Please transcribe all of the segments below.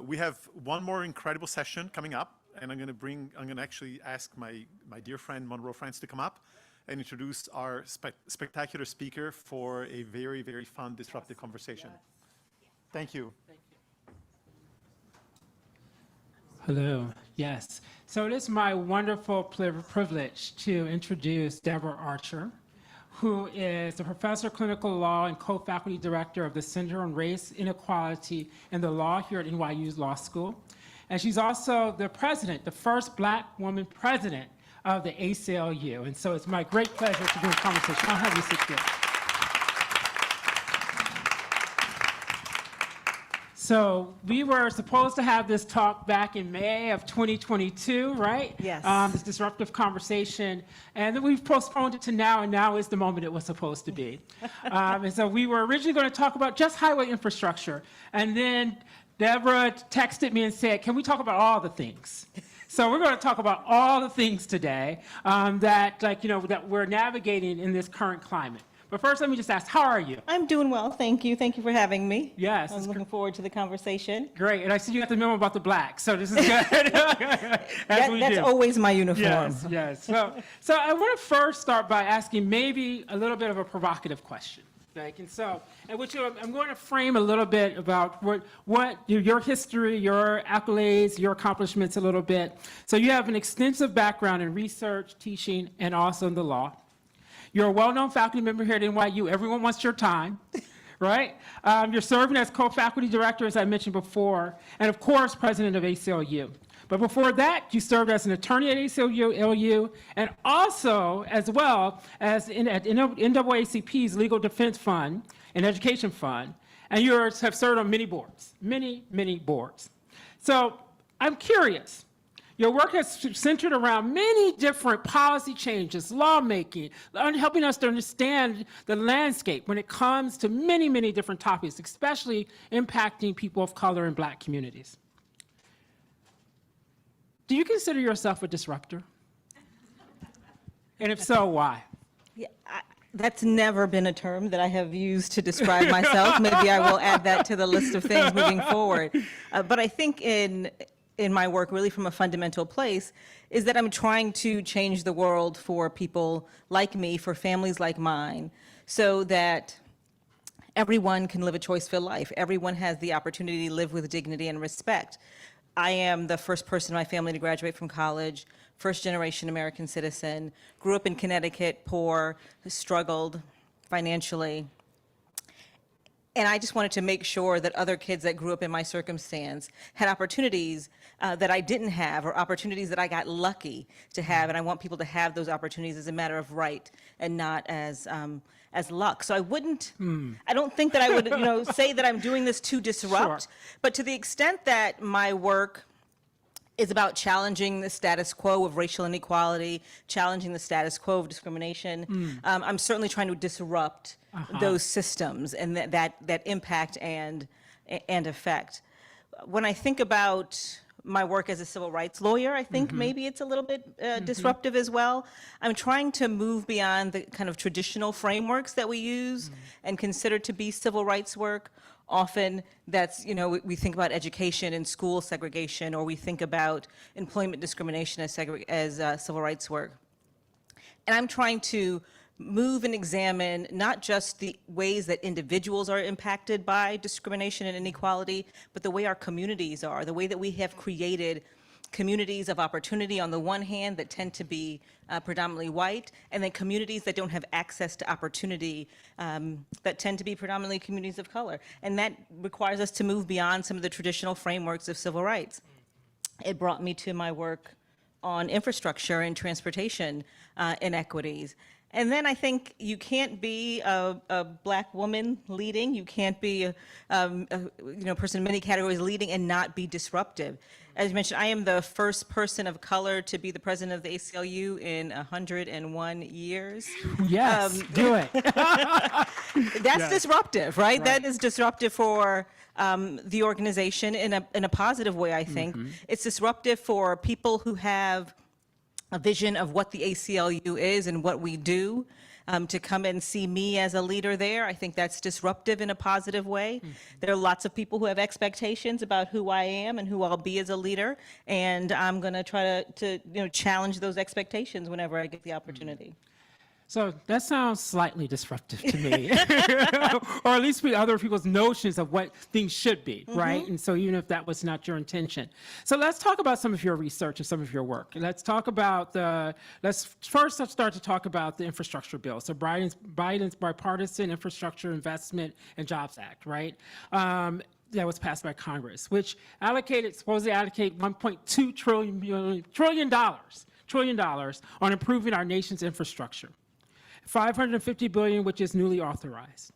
We have one more incredible session coming up, and I'm going to actually ask my dear friend Monroe to come up and introduce our spectacular speaker for a very, very fun, disruptive conversation. Thank you. Hello, yes. So it is my wonderful privilege to introduce Deborah Archer, who is a professor of clinical law and co-faculty director of the Center on Race, Inequality, and the Law here at NYU's Law School. And she's also the president, the first Black woman president of the ACLU. And so it's my great pleasure to do a conversation. I'll have you sit here. So we were supposed to have this talk back in May of 2022, right? Yes. This disruptive conversation. And then we've postponed it to now, and now is the moment it was supposed to be. And so we were originally going to talk about just highway infrastructure. And then Deborah texted me and said, can we talk about all the things? So we're going to talk about all the things today that we're navigating in this current climate. But first, let me just ask, how are you? I'm doing well, thank you. Thank you for having me. Yes. I'm looking forward to the conversation. Great, and I see you got the memo about the black, so this is good. That's always my uniform. Yes. So I want to first start by asking maybe a little bit of a provocative question. I'm going to frame a little bit about what your history, your accolades, your accomplishments a little bit. So you have an extensive background in research, teaching, and also in the law. You're a well-known faculty member here at NYU. Everyone wants your time, right? You're serving as co-faculty director, as I mentioned before, and of course, president of ACLU. But before that, you served as an attorney at ACLU, and also as well as at NAACP's Legal Defense Fund and Education Fund, and you have served on many boards, many boards. So I'm curious. Your work has centered around many different policy changes, lawmaking, helping us to understand the landscape when it comes to many different topics, especially impacting people of color and Black communities. Do you consider yourself a disruptor? And if so, why? Yeah, that's never been a term that I have used to describe myself. Maybe I will add that to the list of things moving forward. But I think in my work, really from a fundamental place, is that I'm trying to change the world for people like me, for families like mine, so that everyone can live a choice-filled life. Everyone has the opportunity to live with dignity and respect. I am the first person in my family to graduate from college, first-generation American citizen, grew up in Connecticut, poor, struggled financially. And I just wanted to make sure that other kids that grew up in my circumstance had opportunities that I didn't have, or opportunities that I got lucky to have. And I want people to have those opportunities as a matter of right and not as luck. So I wouldn't, I don't think that I would say that I'm doing this to disrupt, sure. But to the extent that my work is about challenging the status quo of racial inequality, challenging the status quo of discrimination, I'm certainly trying to disrupt those systems and that impact and effect. When I think about my work as a civil rights lawyer, I think maybe it's a little bit disruptive as well. I'm trying to move beyond the kind of traditional frameworks that we use and consider to be civil rights work. Often that's, we think about education and school segregation, or we think about employment discrimination as civil rights work. And I'm trying to move and examine not just the ways that individuals are impacted by discrimination and inequality, but the way our communities are, the way that we have created communities of opportunity on the one hand that tend to be predominantly white, and then communities that don't have access to opportunity that tend to be predominantly communities of color. And that requires us to move beyond some of the traditional frameworks of civil rights. It brought me to my work on infrastructure and transportation inequities. And then I think you can't be a Black woman leading, you can't be a person in many categories leading and not be disruptive. As you mentioned, I am the first person of color to be the president of the ACLU in 101 years. Yes, do it. That's disruptive, right? That is disruptive for the organization in a positive way, I think. It's disruptive for people who have a vision of what the ACLU is and what we do, to come and see me as a leader there. I think that's disruptive in a positive way. There are lots of people who have expectations about who I am and who I'll be as a leader, and I'm going to try to challenge those expectations whenever I get the opportunity. So that sounds slightly disruptive to me, or at least other people's notions of what things should be, right? And so even if that was not your intention. So let's talk about some of your research and some of your work. Let's talk about let's start to talk about the infrastructure bill. So Biden's Bipartisan Infrastructure Investment and Jobs Act, right? That was passed by Congress, which supposedly allocate $1.2 trillion on improving our nation's infrastructure. $550 billion, which is newly authorized.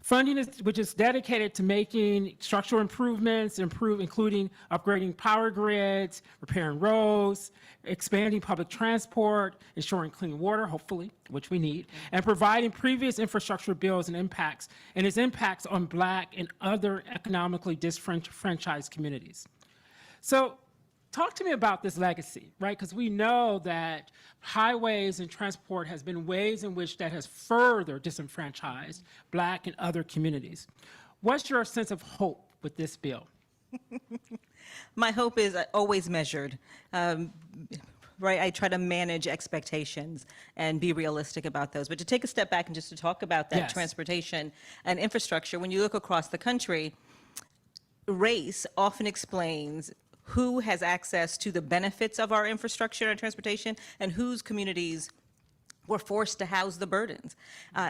Funding which is dedicated to making structural improvements, including upgrading power grids, repairing roads, expanding public transport, ensuring clean water, hopefully, which we need, and providing previous infrastructure bills and its impacts on Black and other economically disenfranchised communities. So talk to me about this legacy, right? Because we know that highways and transport has been ways in which that has further disenfranchised Black and other communities. What's your sense of hope with this bill? My hope is always measured. Right, I try to manage expectations and be realistic about those. But to take a step back and just to talk about that transportation and infrastructure, when you look across the country, race often explains who has access to the benefits of our infrastructure and transportation and whose communities were forced to house the burdens.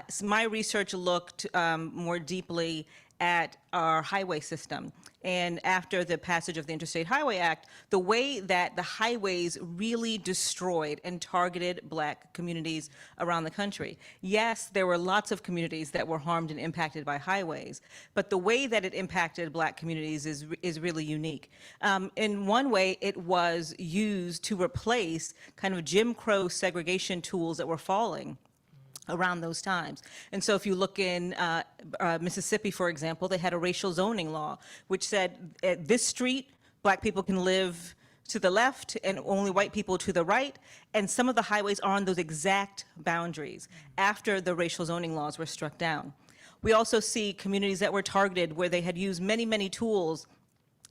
So my research looked more deeply at our highway system. And after the passage of the Interstate Highway Act, the way that the highways really destroyed and targeted Black communities around the country. Yes, there were lots of communities that were harmed and impacted by highways, but the way that it impacted Black communities is really unique. In one way, it was used to replace kind of Jim Crow segregation tools that were falling around those times. And so if you look in Mississippi, for example, they had a racial zoning law, which said at this street, Black people can live to the left and only white people to the right. And some of the highways are on those exact boundaries after the racial zoning laws were struck down. We also see communities that were targeted where they had used many, many tools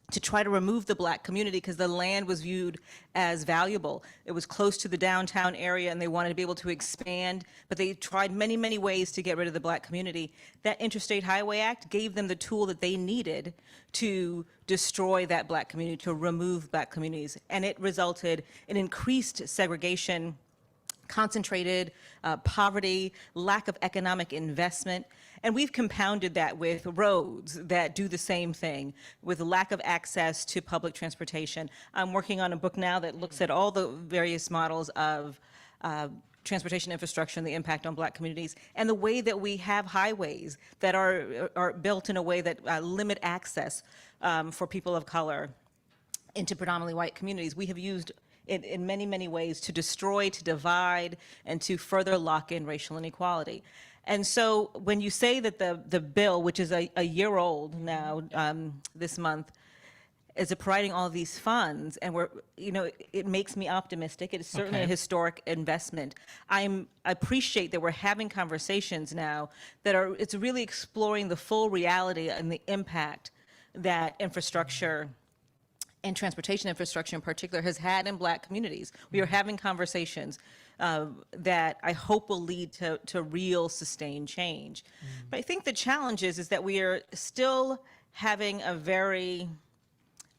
to try to remove the Black community because the land was viewed as valuable. It was close to the downtown area and they wanted to be able to expand, but they tried many, many ways to get rid of the Black community. That Interstate Highway Act gave them the tool that they needed to destroy that Black community, to remove Black communities, and it resulted in increased segregation, concentrated poverty, lack of economic investment. And we've compounded that with roads that do the same thing, with lack of access to public transportation. I'm working on a book now that looks at all the various models of transportation infrastructure and the impact on Black communities, and the way that we have highways that are built in a way that limit access for people of color into predominantly white communities. We have used in many, many ways to destroy, to divide, and to further lock in racial inequality. And so when you say that the bill, which is a year old now this month, is providing all these funds, and it makes me optimistic. It is certainly a historic investment. I appreciate that we're having conversations now that it's really exploring the full reality and the impact that infrastructure and transportation infrastructure in particular has had in Black communities. We are having conversations that I hope will lead to real sustained change. But I think the challenge is that we are still having a very,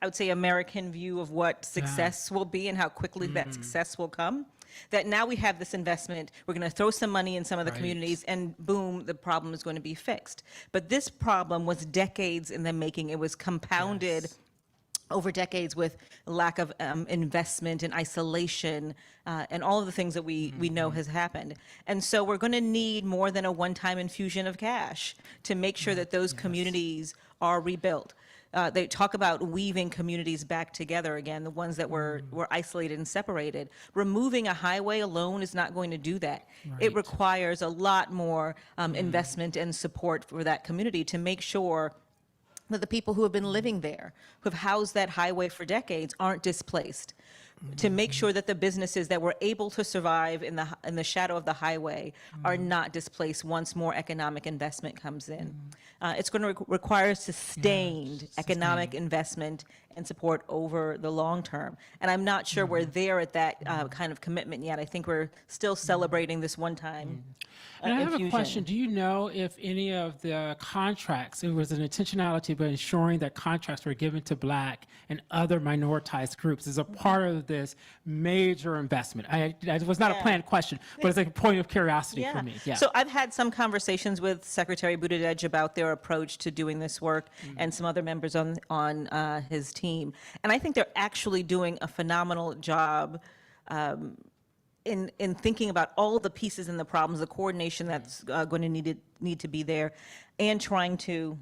I would say, American view of what success will be and how quickly that success will come. That now we have this investment, we're going to throw some money in some of the communities, and boom, the problem is going to be fixed. But this problem was decades in the making. It was compounded over decades with lack of investment and isolation and all of the things that we know has happened. And so we're going to need more than a one-time infusion of cash to make sure that those communities are rebuilt. They talk about weaving communities back together again, the ones that were isolated and separated. Removing a highway alone is not going to do that. It requires a lot more investment and support for that community to make sure that the people who have been living there, who have housed that highway for decades, aren't displaced. to make sure that the businesses that were able to survive in the shadow of the highway are not displaced once more economic investment comes in. It's going to require sustained economic investment and support over the long term. And I'm not sure we're there at that kind of commitment yet. I think we're still celebrating this one-time And I have infusion. a question. Do you know if any of the contracts, it was an intentionality about ensuring that contracts were given to Black and other minoritized groups as a part of this major investment? It was not a planned question, but it's like a point of curiosity for me. Yeah. So I've had some conversations with Secretary Buttigieg about their approach to doing this work and some other members on his team. And I think they're actually doing a phenomenal job in thinking about all the pieces and the problems, the coordination that's going to need to be there, and trying to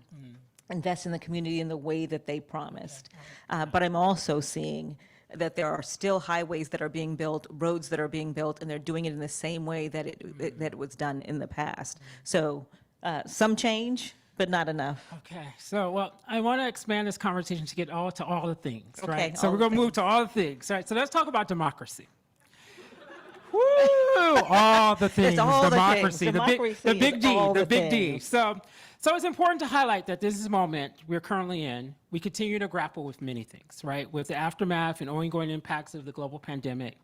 invest in the community in the way that they promised. But I'm also seeing that there are still highways that are being built, roads that are being built, and they're doing it in the same way that it was done in the past. So some change, but not enough. Okay, so well, I want to expand this conversation to get all the things, Okay, right? So all we're the going to move to all the things, right? So let's talk about democracy. Woo! All the things, all the democracy, things. the Democracy big is D, all the the big D. things. So it's important to highlight that this is a moment we're currently in. We continue to grapple with many things, right? With the aftermath and ongoing impacts of the global pandemic,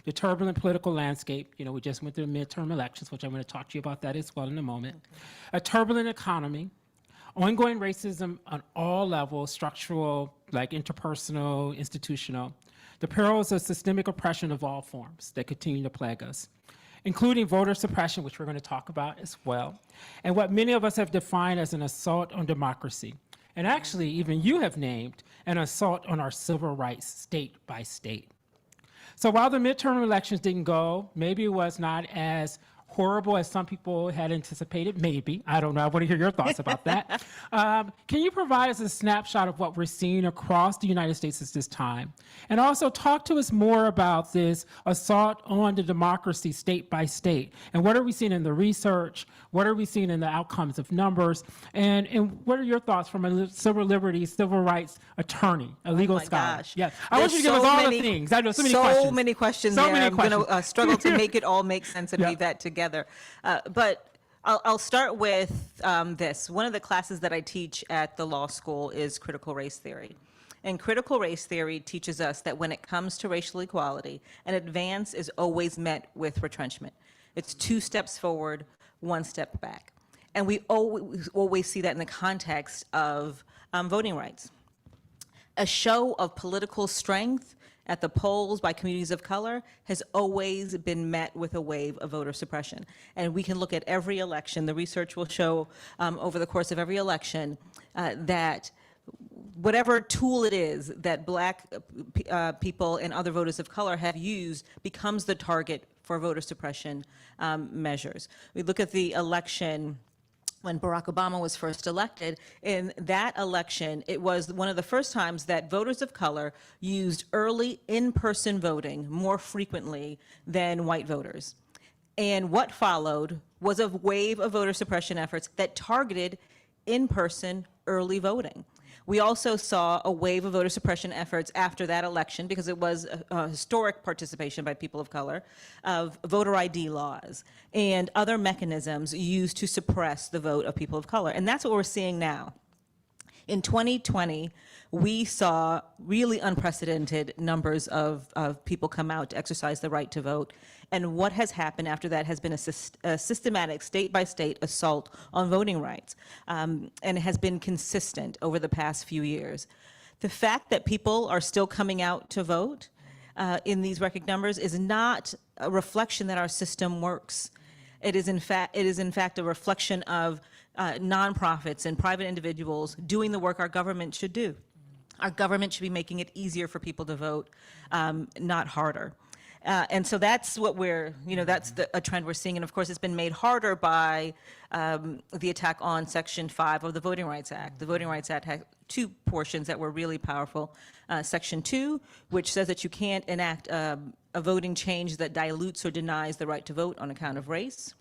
the turbulent political landscape. You know, we just went through the midterm elections, which I'm going to talk to you about that as well in a moment. A turbulent economy, ongoing racism on all levels, structural, like interpersonal, institutional, the perils of systemic oppression of all forms that continue to plague us, including voter suppression, which we're going to talk about as well, and what many of us have defined as an assault on democracy. And actually, even you have named an assault on our civil rights state by state. So while the midterm elections didn't go, maybe it was not as horrible as some people had anticipated, maybe. I don't know. I want to hear your thoughts about that. Can you provide us a snapshot of what we're seeing across the United States at this time? And also talk to us more about this assault on the democracy state by state. And what are we seeing in the research? What are we seeing in the outcomes of numbers? And what are your thoughts from a civil liberties, civil rights attorney, a legal scholar? Gosh. Yes. I want you to give us all the things. I know so many questions. So many questions So there. many I'm going to questions. struggle to make it all make sense and Yeah. weave that together. But I'll start with this. One of the classes that I teach at the law school is critical race theory. And critical race theory teaches us that when it comes to racial equality, an advance is always met with retrenchment. It's 2 steps forward, 1 step back. And we always see that in the context of voting rights. A show of political strength at the polls by communities of color has always been met with a wave of voter suppression. And we can look at every election. The research will show over the course of every election that whatever tool it is that Black people and other voters of color have used becomes the target for voter suppression measures. We look at the election when Barack Obama was first elected. In that election, it was one of the first times that voters of color used early in-person voting more frequently than white voters. And what followed was a wave of voter suppression efforts that targeted in-person early voting. We also saw a wave of voter suppression efforts after that election, because it was a historic participation by people of color, of voter ID laws and other mechanisms used to suppress the vote of people of color. And that's what we're seeing now. In 2020, we saw really unprecedented numbers of people come out to exercise the right to vote. And what has happened after that has been a systematic state-by-state assault on voting rights, and it has been consistent over the past few years. The fact that people are still coming out to vote in these record numbers is not a reflection that our system works. It is in fact a reflection of nonprofits and private individuals doing the work our government should do. Our government should be making it easier for people to vote, not harder. And so that's what that's a trend we're seeing. And of course, it's been made harder by the attack on Section 5 of the Voting Rights Act. The Voting Rights Act had 2 portions that were really powerful. Section 2, which says that you can't enact a voting change that dilutes or denies the right to vote on account of race.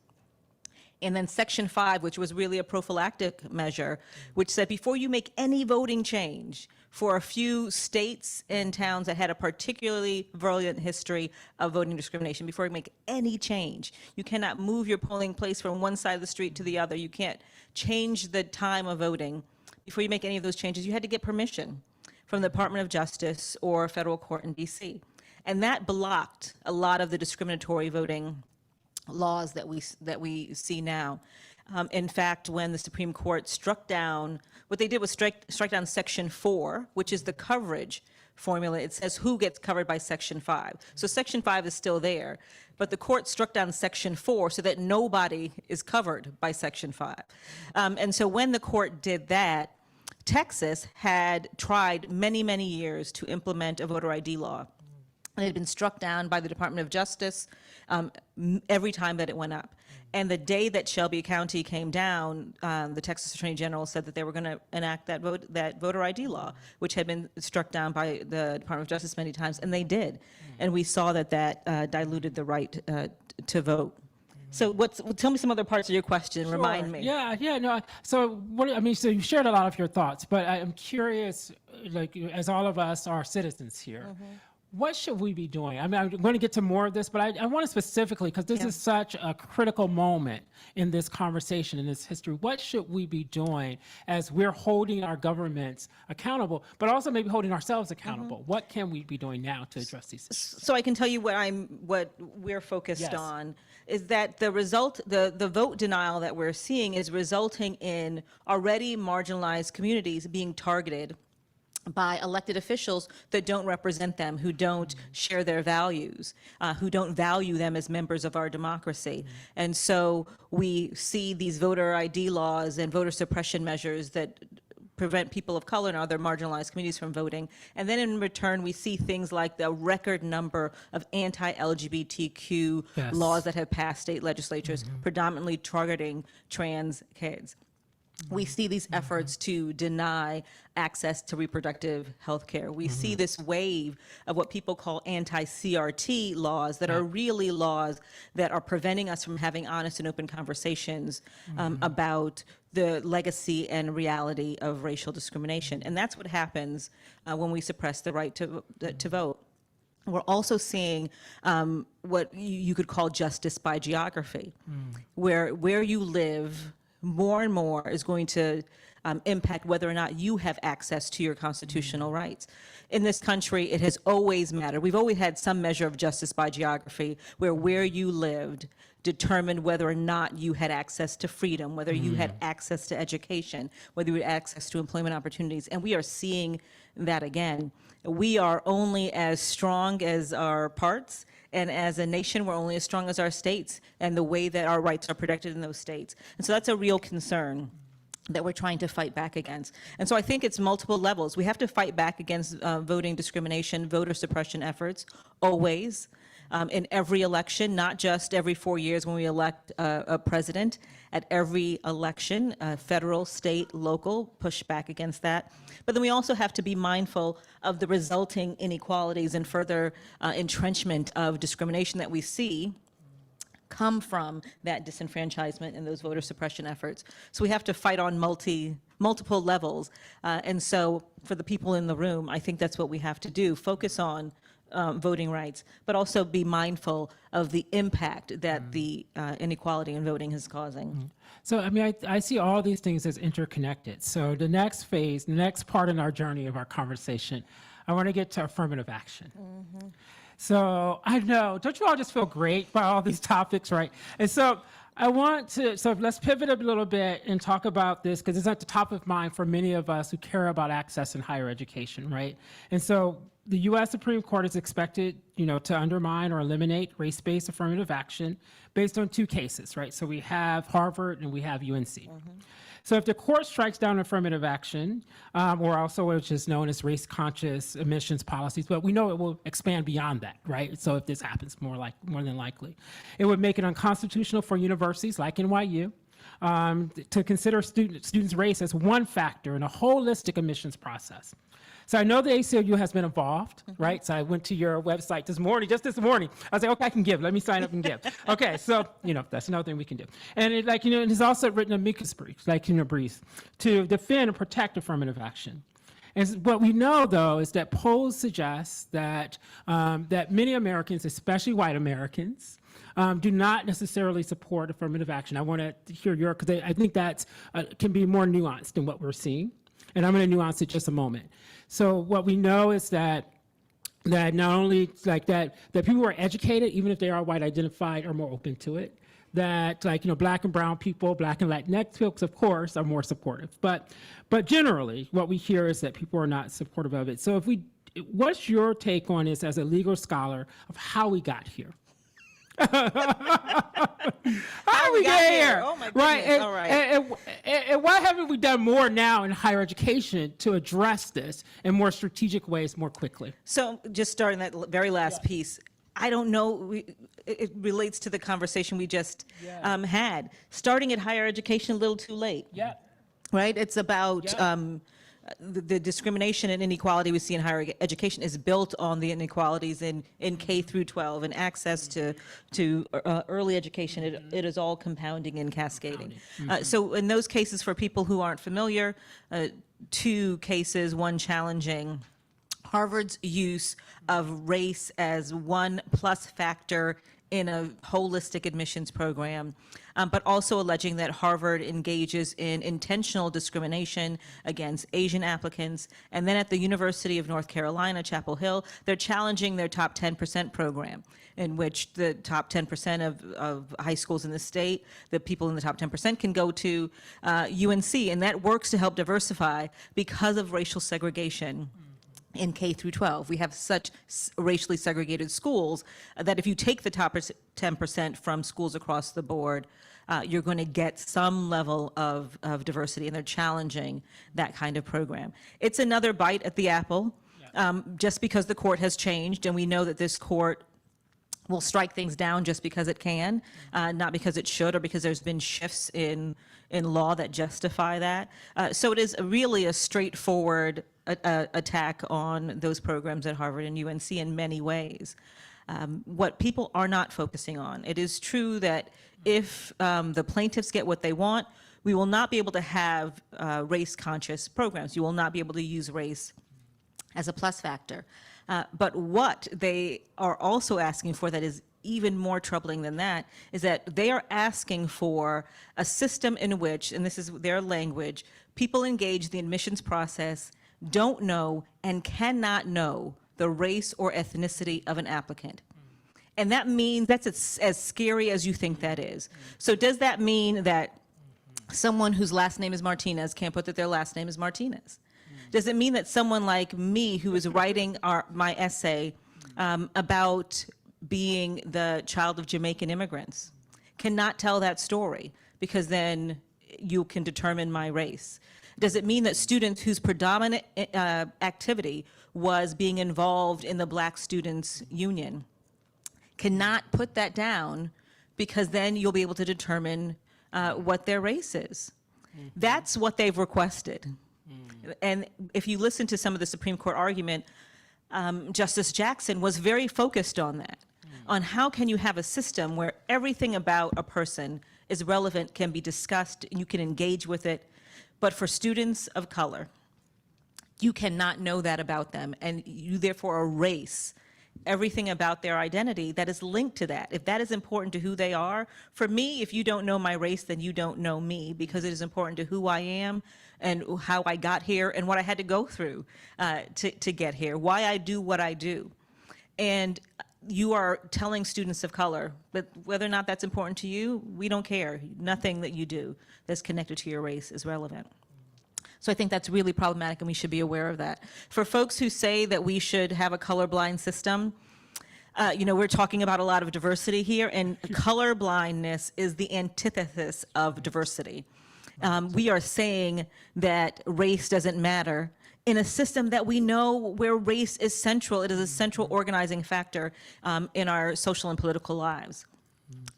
And then Section 5, which was really a prophylactic measure, which said before you make any voting change for a few states and towns that had a particularly virulent history of voting discrimination, before you make any change, you cannot move your polling place from one side of the street to the other. You can't change the time of voting. Before you make any of those changes, you had to get permission from the Department of Justice or a federal court in DC. And that blocked a lot of the discriminatory voting laws that we see now. In fact, when the Supreme Court struck down, what they did was strike down Section 4, which is the coverage formula. It says who gets covered by Section 5. So Section 5 is still there, but the court struck down Section 4 so that nobody is covered by Section 5. And so when the court did that, Texas had tried many, many years to implement a voter ID law. And it had been struck down by the Department of Justice every time that it went up. And the day that Shelby County came down, the Texas Attorney General said that they were going to enact that voter ID law, which had been struck down by the Department of Justice many times, and they did. And we saw that diluted the right to vote. So tell me some other parts of your question, remind me. Yeah, no, so so you shared a lot of your thoughts, but I'm curious, like, as all of us are citizens here, what should we be doing? I mean, I'm going to get to more of this, but I want to specifically, because this is such a critical moment in this conversation, in this history. What should we be doing as we're holding our governments accountable, but also maybe holding ourselves accountable? What can we be doing now to address these issues? So I can tell you what we're focused on is that the vote denial that we're seeing is resulting in already marginalized communities being targeted by elected officials that don't represent them, who don't share their values, who don't value them as members of our democracy. And so we see these voter ID laws and voter suppression measures that prevent people of color and other marginalized communities from voting. And then in return, we see things like the record number of anti-LGBTQ laws that have passed state legislatures, predominantly targeting trans kids. We see these efforts to deny access to reproductive health care. We see this wave of what people call anti-CRT laws that are really laws that are preventing us from having honest and open conversations about the legacy and reality of racial discrimination. And that's what happens when we suppress the right to vote. We're also seeing what you could call justice by geography, where you live more and more is going to impact whether or not you have access to your constitutional rights. In this country, it has always mattered. We've always had some measure of justice by geography, where you lived determined whether or not you had access to freedom, whether you had access to education, whether you had access to employment opportunities. And we are seeing that again. We are only as strong as our parts, and as a nation, we're only as strong as our states and the way that our rights are protected in those states. And so that's a real concern that we're trying to fight back against. And so I think it's multiple levels. We have to fight back against voting discrimination, voter suppression efforts, always, in every election, not just every 4 years when we elect a president. At every election, federal, state, local, push back against that. But then we also have to be mindful of the resulting inequalities and further entrenchment of discrimination that we see come from that disenfranchisement and those voter suppression efforts. So we have to fight on multiple levels. And so for the people in the room, I think that's what we have to do, focus on voting rights, but also be mindful of the impact that the inequality in voting is causing. So, I mean, I see all these things as interconnected. So the next phase, the next part in our journey of our conversation, I want to get to affirmative action. So I know, don't you all just feel great by all these topics, right? And so I want to, so let's pivot a little bit and talk about this, because it's at the top of mind for many of us who care about access in higher education, right? And so the U.S. Supreme Court is expected, to undermine or eliminate race-based affirmative action based on two cases, right? So we have Harvard and we have UNC. So if the court strikes down affirmative action, or also which is known as race-conscious admissions policies, but we know it will expand beyond that, right? So if this happens, more than likely, it would make it unconstitutional for universities like NYU to consider students' race as one factor in a holistic admissions process. So I know the ACLU has been involved, right? So I went to your website just this morning. I was like, okay, I can give. Let me sign up and give. Okay, so, that's another thing we can do. And it has also written amicus briefs, briefs to defend and protect affirmative action. And what we know, though, is that polls suggest that that many Americans, especially white Americans, do not necessarily support affirmative action. I want to hear because I think that can be more nuanced than what we're seeing. And I'm going to nuance it just a moment. So what we know is that not only that people who are educated, even if they are white identified, are more open to it. That Black and brown people, Black and Latinx folks, of course, are more supportive. But generally, what we hear is that people are not supportive of it. So what's your take on this as a legal scholar of how we got here? How we get here? Oh my goodness. Right. All right. And why haven't we done more now in higher education to address this in more strategic ways more quickly? So just starting that very last piece, I don't know, it relates to the conversation we just had. Starting at higher education a little too late. Yeah. Right? It's about the discrimination and inequality we see in higher education is built on the inequalities in K through 12 and access to early education. It is all compounding and cascading. So in those cases, for people who aren't familiar, two cases, one challenging Harvard's use of race as one plus factor in a holistic admissions program, but also alleging that Harvard engages in intentional discrimination against Asian applicants. And then at the University of North Carolina, Chapel Hill, they're challenging their top 10% program, in which the top 10% of high schools in the state, the people in the top 10% can go to UNC, and that works to help diversify because of racial segregation. In K through 12, we have such racially segregated schools that if you take the top 10% from schools across the board, you're going to get some level of diversity, and they're challenging that kind of program. It's another bite at the apple, just because the court has changed, and we know that this court will strike things down just because it can, not because it should or because there's been shifts in law that justify that. So it is really a straightforward attack on those programs at Harvard and UNC in many ways. What people are not focusing on, it is true that if the plaintiffs get what they want, we will not be able to have race-conscious programs. You will not be able to use race as a plus factor. But what they are also asking for that is even more troubling than that is that they are asking for a system in which, and this is their language, people engage the admissions process, don't know and cannot know the race or ethnicity of an applicant. And that means that's as scary as you think that is. So does that mean that someone whose last name is Martinez can't put that their last name is Martinez? Does it mean that someone like me who is writing my essay about being the child of Jamaican immigrants cannot tell that story because then you can determine my race? Does it mean that students whose predominant activity was being involved in the Black Students Union cannot put that down because then you'll be able to determine what their race is? That's what they've requested. And if you listen to some of the Supreme Court argument, Justice Jackson was very focused on that, on how can you have a system where everything about a person is relevant, can be discussed, and you can engage with it. But for students of color, you cannot know that about them, and you therefore erase everything about their identity that is linked to that. If that is important to who they are, for me, if you don't know my race, then you don't know me, because it is important to who I am and how I got here and what I had to go through to get here, why I do what I do. And you are telling students of color, but whether or not that's important to you, we don't care. Nothing that you do that's connected to your race is relevant. So I think that's really problematic, and we should be aware of that. For folks who say that we should have a colorblind system, we're talking about a lot of diversity here, and colorblindness is the antithesis of diversity. We are saying that race doesn't matter in a system that we know where race is central. It is a central organizing factor in our social and political lives.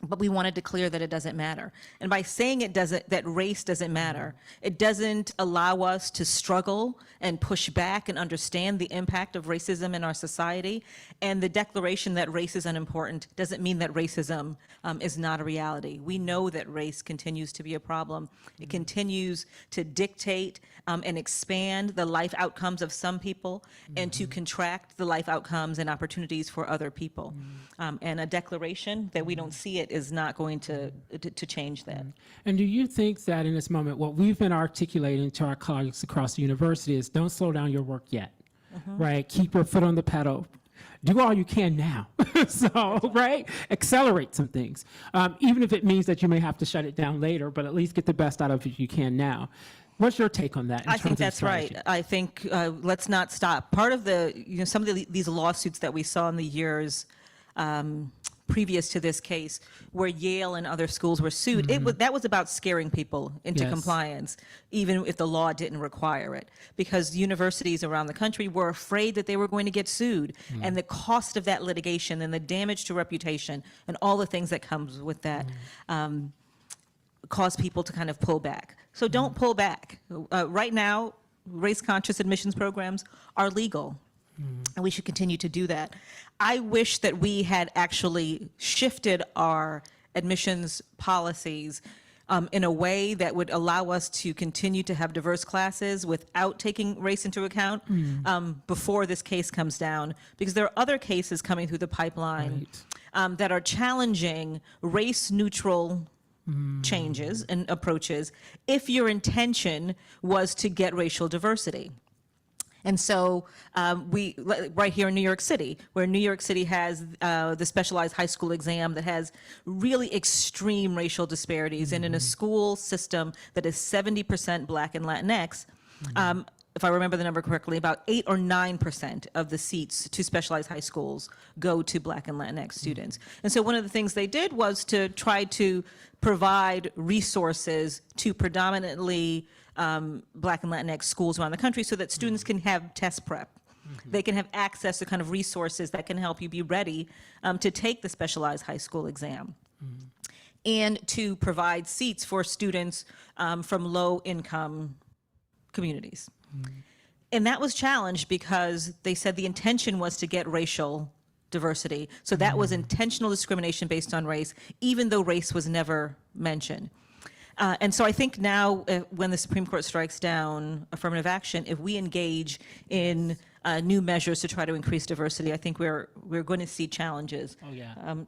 But we want to declare that it doesn't matter. And by saying that race doesn't matter, it doesn't allow us to struggle and push back and understand the impact of racism in our society. And the declaration that race is unimportant doesn't mean that racism is not a reality. We know that race continues to be a problem. It continues to dictate and expand the life outcomes of some people and to contract the life outcomes and opportunities for other people. And a declaration that we don't see it is not going to change that. And do you think that in this moment, what we've been articulating to our colleagues across the university is don't slow down your work yet, right? Keep your foot on the pedal. Do all you can now. So, right? Accelerate some things. Even if it means that you may have to shut it down later, but at least get the best out of it you can now. What's your take on that? I think that's right. I think let's not stop. Part of some of these lawsuits that we saw in the years previous to this case, where Yale and other schools were sued, that was about scaring people into compliance, even if the law didn't require it, because universities around the country were afraid that they were going to get sued, and the cost of that litigation and the damage to reputation and all the things that comes with that cause people to kind of pull back. So don't pull back. Right now, race-conscious admissions programs are legal. And we should continue to do that. I wish that we had actually shifted our admissions policies in a way that would allow us to continue to have diverse classes without taking race into account before this case comes down, because there are other cases coming through the pipeline that are challenging race-neutral changes and approaches if your intention was to get racial diversity. And so right here in New York City, where New York City has the specialized high school exam that has really extreme racial disparities, and in a school system that is 70% Black and Latinx, if I remember the number correctly, about 8 or 9% of the seats to specialized high schools go to Black and Latinx students. And so one of the things they did was to try to provide resources to predominantly Black and Latinx schools around the country so that students can have test prep. They can have access to kind of resources that can help you be ready to take the specialized high school exam. And to provide seats for students from low-income communities. And that was challenged because they said the intention was to get racial diversity. So that was intentional discrimination based on race, even though race was never mentioned. And so I think now when the Supreme Court strikes down affirmative action, if we engage in new measures to try to increase diversity, I think we're going to see challenges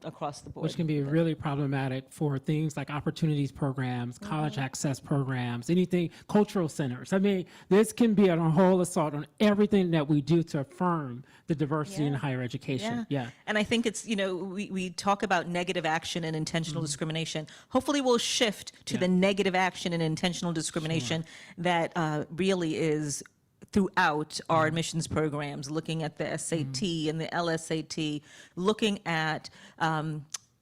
across the board. Which can be really problematic for things like opportunities programs, college access programs, anything, cultural centers. I mean, this can be a whole assault on everything that we do to affirm the diversity in higher education. And I think it's, we talk about negative action and intentional discrimination. Hopefully we'll shift to the negative action and intentional discrimination that really is throughout our admissions programs, looking at the SAT and the LSAT, looking at,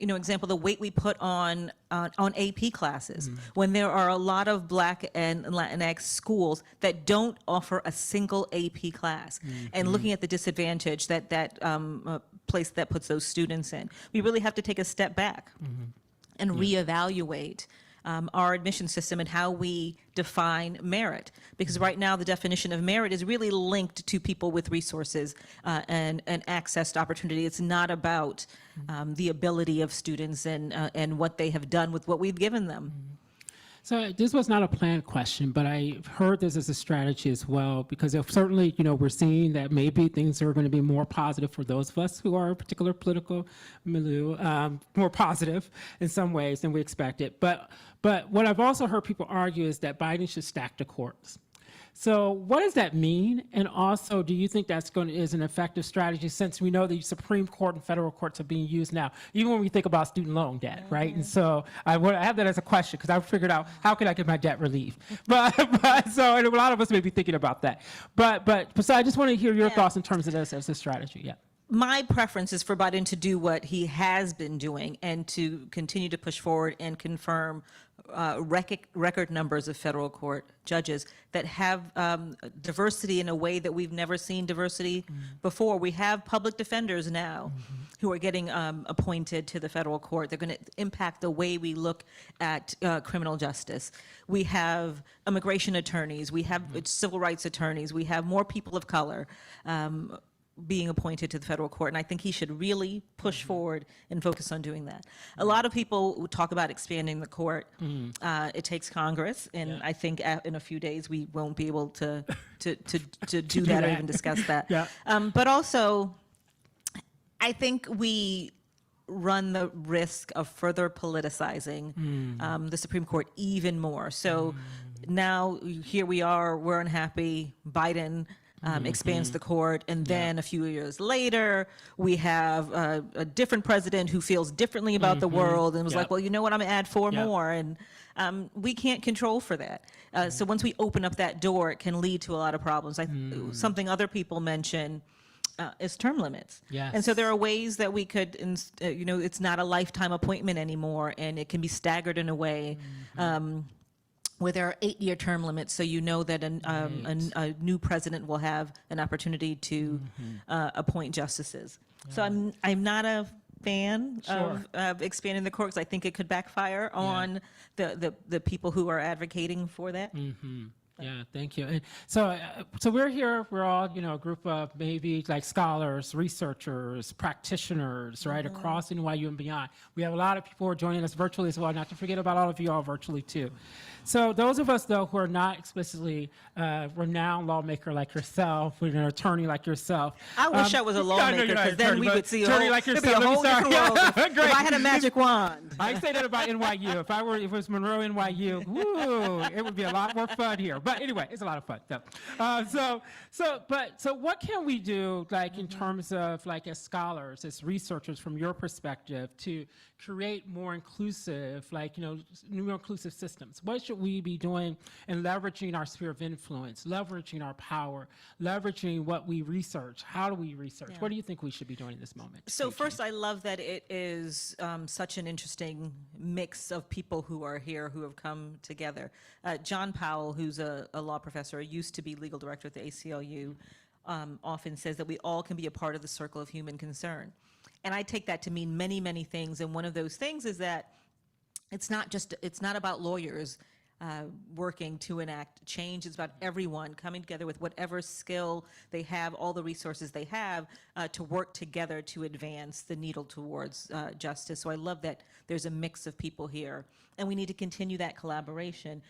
example, the weight we put on AP classes, when there are a lot of Black and Latinx schools that don't offer a single AP class, and looking at the disadvantage that place that puts those students in. We really have to take a step back and reevaluate our admission system and how we define merit. Because right now the definition of merit is really linked to people with resources and access to opportunity. It's not about the ability of students and what they have done with what we've given them. So this was not a planned question, but I heard this as a strategy as well, because if certainly, we're seeing that maybe things are going to be more positive for those of us who are a particular political milieu, more positive in some ways than we expected. But what I've also heard people argue is that Biden should stack the courts. So what does that mean? And also, do you think that's is an effective strategy, since we know the Supreme Court and federal courts are being used now, even when we think about student loan debt, right? And so I have that as a question, because I figured out how can I get my debt relief? But so and a lot of us may be thinking about that. But so I just want to hear your thoughts in terms of this as a strategy. My preference is for Biden to do what he has been doing and to continue to push forward and confirm record numbers of federal court judges that have diversity in a way that we've never seen diversity before. We have public defenders now who are getting appointed to the federal court. They're going to impact the way we look at criminal justice. We have immigration attorneys. We have civil rights attorneys. We have more people of color being appointed to the federal court, and I think he should really push forward and focus on doing that. A lot of people talk about expanding the court. It takes Congress, and I think in a few days we won't be able to do that or even discuss that. But also, I think we run the risk of further politicizing the Supreme Court even more. So now here we are, we're unhappy. Biden expands the court, and then a few years later, we have a different president who feels differently about the world and was like, well, you know what, I'm gonna add four more, and we can't control for that. So once we open up that door, it can lead to a lot of problems. Something other people mention is term limits. And so there are ways that we could, it's not a lifetime appointment anymore, and it can be staggered in a way where there are 8-year term limits, so you know that a new president will have an opportunity to appoint justices. So I'm not a fan of expanding the court, because I think it could backfire on the people who are advocating for that. Yeah, thank you. And so we're here. We're all, a group of maybe like scholars, researchers, practitioners, right, across NYU and beyond. We have a lot of people who are joining us virtually as well. Not to forget about all of you all virtually too. So those of us, though, who are not explicitly renowned lawmaker like yourself, an attorney like yourself. I wish I was a lawmaker, because then we would see a whole different world if I had a magic wand. I say that about NYU. If it was Monroe, NYU, woo, it would be a lot more fun here. But anyway, it's a lot of fun. So what can we do, like in terms of like as scholars, as researchers, from your perspective, to create more inclusive, more inclusive systems? What should we be doing in leveraging our sphere of influence, leveraging our power, leveraging what we research? How do we research? What do you think we should be doing in this moment? So first, I love that it is such an interesting mix of people who are here, who have come together. John Powell, who's a law professor, used to be legal director at the ACLU, often says that we all can be a part of the circle of human concern. And I take that to mean many, many things. And one of those things is that it's not about lawyers working to enact change. It's about everyone coming together with whatever skill they have, all the resources they have, to work together to advance the needle towards justice. So I love that there's a mix of people here, and we need to continue that collaboration.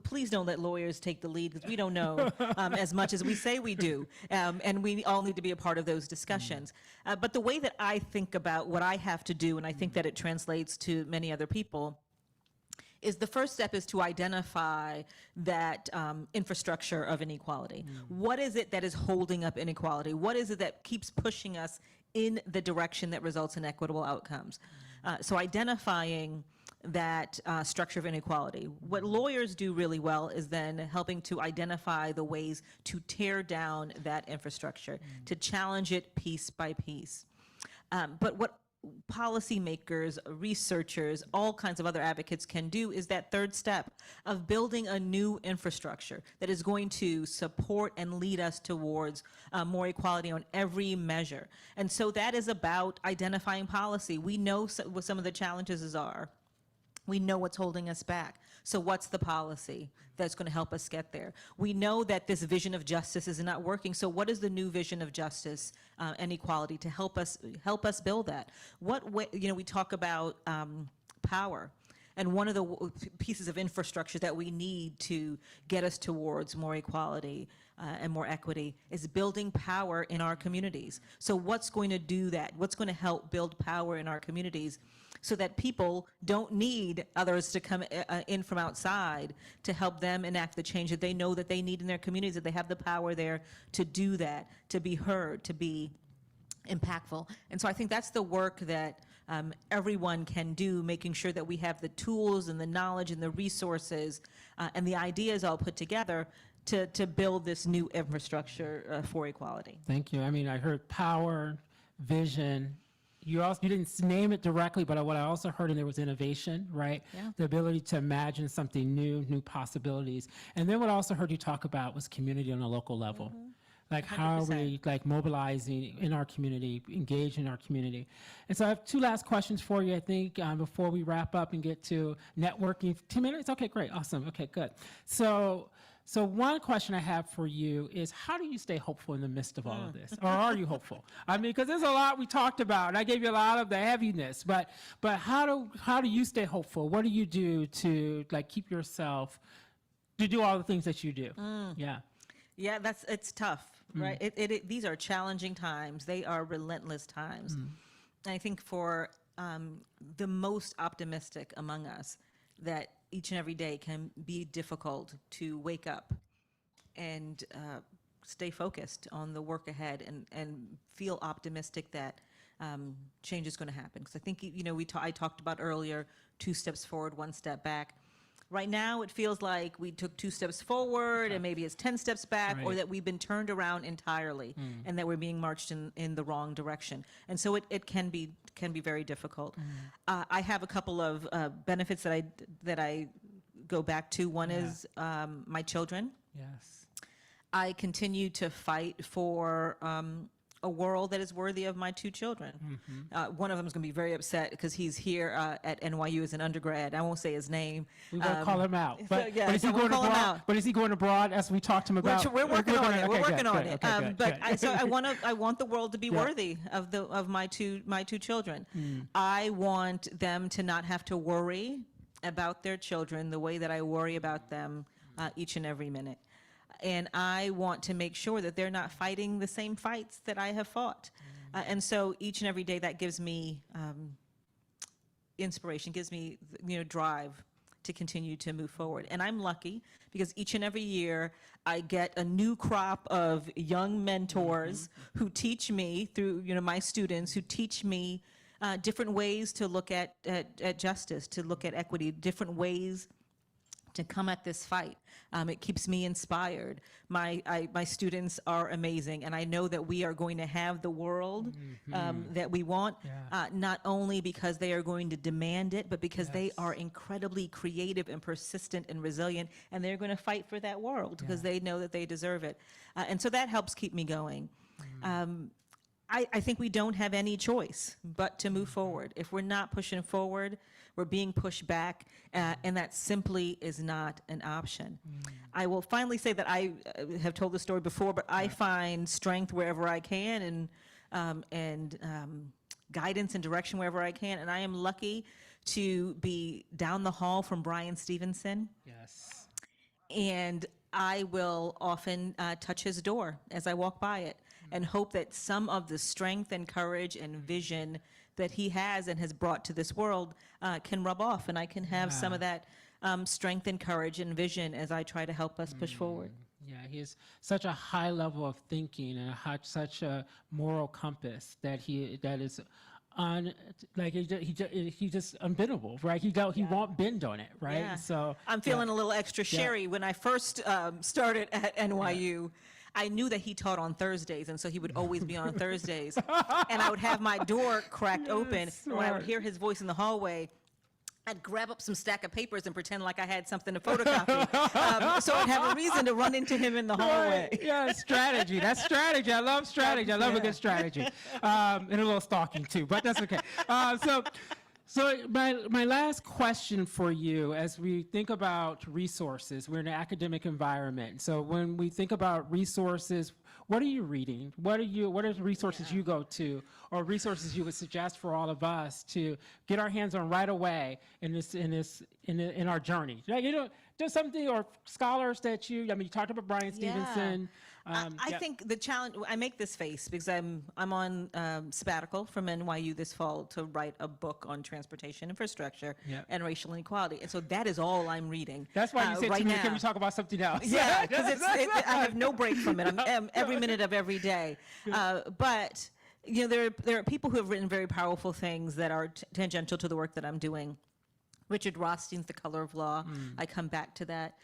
Please don't let lawyers take the lead, because we don't know as much as we say we do, and we all need to be a part of those discussions. But the way that I think about what I have to do, and I think that it translates to many other people, is the first step is to identify that infrastructure of inequality. What is it that is holding up inequality? What is it that keeps pushing us in the direction that results in equitable outcomes? So identifying that structure of inequality. What lawyers do really well is then helping to identify the ways to tear down that infrastructure, to challenge it piece by piece. But what policymakers, researchers, all kinds of other advocates can do is that third step of building a new infrastructure that is going to support and lead us towards more equality on every measure. And so that is about identifying policy. We know what some of the challenges are. We know what's holding us back. So what's the policy that's going to help us get there? We know that this vision of justice is not working. So what is the new vision of justice and equality to help us build that? What way, we talk about power. And one of the pieces of infrastructure that we need to get us towards more equality and more equity is building power in our communities. So what's going to do that? What's going to help build power in our communities so that people don't need others to come in from outside to help them enact the change that they know that they need in their communities, that they have the power there to do that, to be heard, to be impactful. And so I think that's the work that everyone can do, making sure that we have the tools and the knowledge and the resources and the ideas all put together to build this new infrastructure for equality. Thank you. I mean, I heard power, vision, you didn't name it directly, but what I also heard in there was innovation, right? Yeah. The ability to imagine something new possibilities. And then what I also heard you talk about was community on a local level. Like how are we like mobilizing in our community, engaging our community. And so I have two last questions for you, I think, before we wrap up and get to networking. 10 minutes? Okay, great, awesome, okay, good. So one question I have for you is, how do you stay hopeful in the midst of all of this? Or are you hopeful? I mean, because there's a lot we talked about, and I gave you a lot of the heaviness, but how do you stay hopeful? What do you do to like keep yourself, to do all the things that you do? Yeah. Yeah, it's tough, right? These are challenging times. They are relentless times. And I think for the most optimistic among us, that each and every day can be difficult to wake up and stay focused on the work ahead and feel optimistic that change is going to happen. Because I think, I talked about earlier, 2 steps forward, 1 step back. Right now, it feels like we took 2 steps forward and maybe it's 10 steps back, or Right. that we've been turned around entirely and that we're being marched in the wrong direction. And so it can be very difficult. I have a couple of benefits that I go back to. One is my children. Yes. I continue to fight for a world that is worthy of my 2 children. One of them is going to be very upset because he's here at NYU as an undergrad. I won't say his name. We won't call him out. But, yeah, but is he so we'll going call him abroad? out. But is he going abroad as we talked to him about? We're working on it. We're working on it. Okay, good, But good. so I want the world to be worthy of my two children. I want them to not have to worry about their children the way that I worry about them each and every minute. And I want to make sure that they're not fighting the same fights that I have fought. And so each and every day that gives me inspiration, gives me drive to continue to move forward. And I'm lucky because each and every year I get a new crop of young mentors who teach me through my students who teach me different ways to look at justice, to look at equity, different ways to come at this fight. It keeps me inspired. My students are amazing, and I know that we are going to have the world that we want, not only because they are going to demand it, but because they are incredibly creative and persistent and resilient, and they're going to fight for that world because they know that they deserve it. And so that helps keep me going. I think we don't have any choice but to move forward. If we're not pushing forward, we're being pushed back, and that simply is not an option. I will finally say that I have told the story before, but I find strength wherever I can, and guidance and direction wherever I can. And I am lucky to be down the hall from Brian Stevenson. Yes. And I will often touch his door as I walk by it and hope that some of the strength and courage and vision that he has and has brought to this world can rub off, and I can have some of that strength and courage and vision as I try to help us push forward. Yeah, he has such a high level of thinking and such a moral compass that is he just unbendable, right? He won't bend on it, right? Yeah. So I'm feeling a little extra sherry. When I first started at NYU, I knew that he taught on Thursdays, and so he would always be on Thursdays. And I would have my door cracked open, and when I would hear his voice in the hallway, I'd grab up some stack of papers and pretend like I had something to photocopy. So I'd have a reason to run into him in the hallway. Right. Yeah, strategy. That's strategy. I love strategy. I love a good strategy. And a little stalking too, but that's okay. So my last question for you, as we think about resources, we're in an academic environment. So when we think about resources, what are you reading? What are the resources you go to, or resources you would suggest for all of us to get our hands on right away in our journey? Just something, or scholars that you talked about Brian Stevenson. I think the challenge, I make this face because I'm on sabbatical from NYU this fall to write a book on transportation infrastructure and racial inequality. And so that is all I'm reading. That's why you said right to me, now. can we talk about something else? Yeah, because I have no break from it. I'm every minute of every day. But there are people who have written very powerful things that are tangential to the work that I'm doing. Richard Rothstein's The Color of Law. I come back to that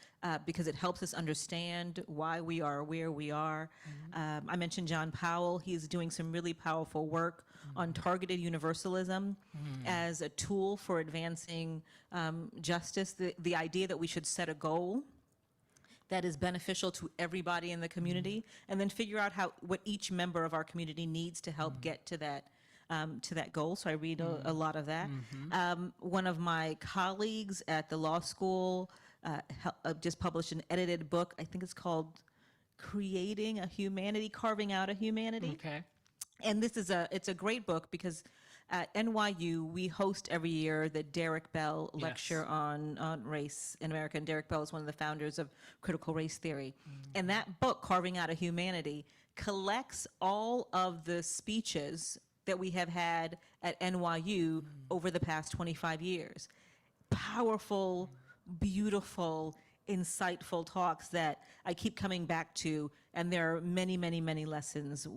because it helps us understand why we are where we are. I mentioned John Powell. He's doing some really powerful work on targeted universalism as a tool for advancing justice. The idea that we should set a goal that is beneficial to everybody in the community, and then figure out what each member of our community needs to help get to that goal. So I read a lot of that. One of my colleagues at the law school just published an edited book. I think it's called Creating a Humanity, Carving Out a Humanity. Okay. And it's a great book because at NYU, we host every year the Derek Bell Lecture on Race in America. And Derek Bell is one of the founders of critical race theory. And that book, Carving Out a Humanity, collects all of the speeches that we have had at NYU over the past 25 years. Powerful, beautiful, insightful talks that I keep coming back to, and there are many, many, many lessons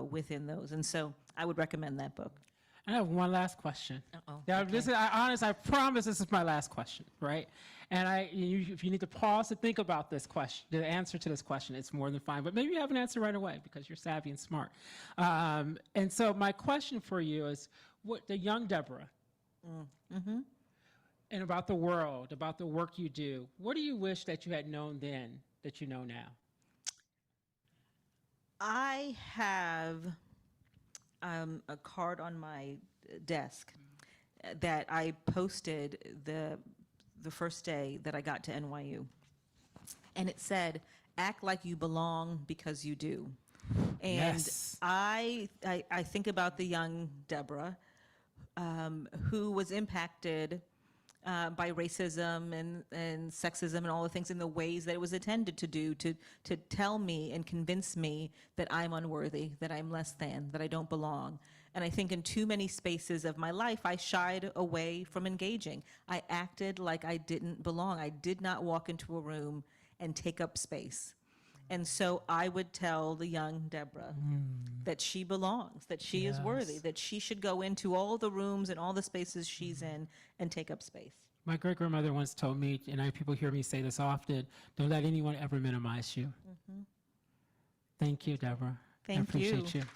within those. And so I would recommend that book. I have one last question. Now, okay. I promise this is my last question, right? And if you need to pause to think about this question, the answer to this question, it's more than fine. But maybe you have an answer right away because you're savvy and smart. And so my question for you is, what the young Deborah, and about the world, about the work you do, what do you wish that you had known then that you know now? I have a card on my desk that I posted the first day that I got to NYU. And it said, "Act like you belong because you do." And Yes. I think about the young Deborah who was impacted by racism and sexism and all the things in the ways that it was intended to do, to tell me and convince me that I'm unworthy, that I'm less than, that I don't belong. And I think in too many spaces of my life, I shied away from engaging. I acted like I didn't belong. I did not walk into a room and take up space. And so I would tell the young Deborah that she belongs, that she is worthy, that she should go into all the rooms and all the spaces she's in and take up space. My great-grandmother once told me, and people hear me say this often, don't let anyone ever minimize you. Thank you, Deborah. Thank I appreciate you. you.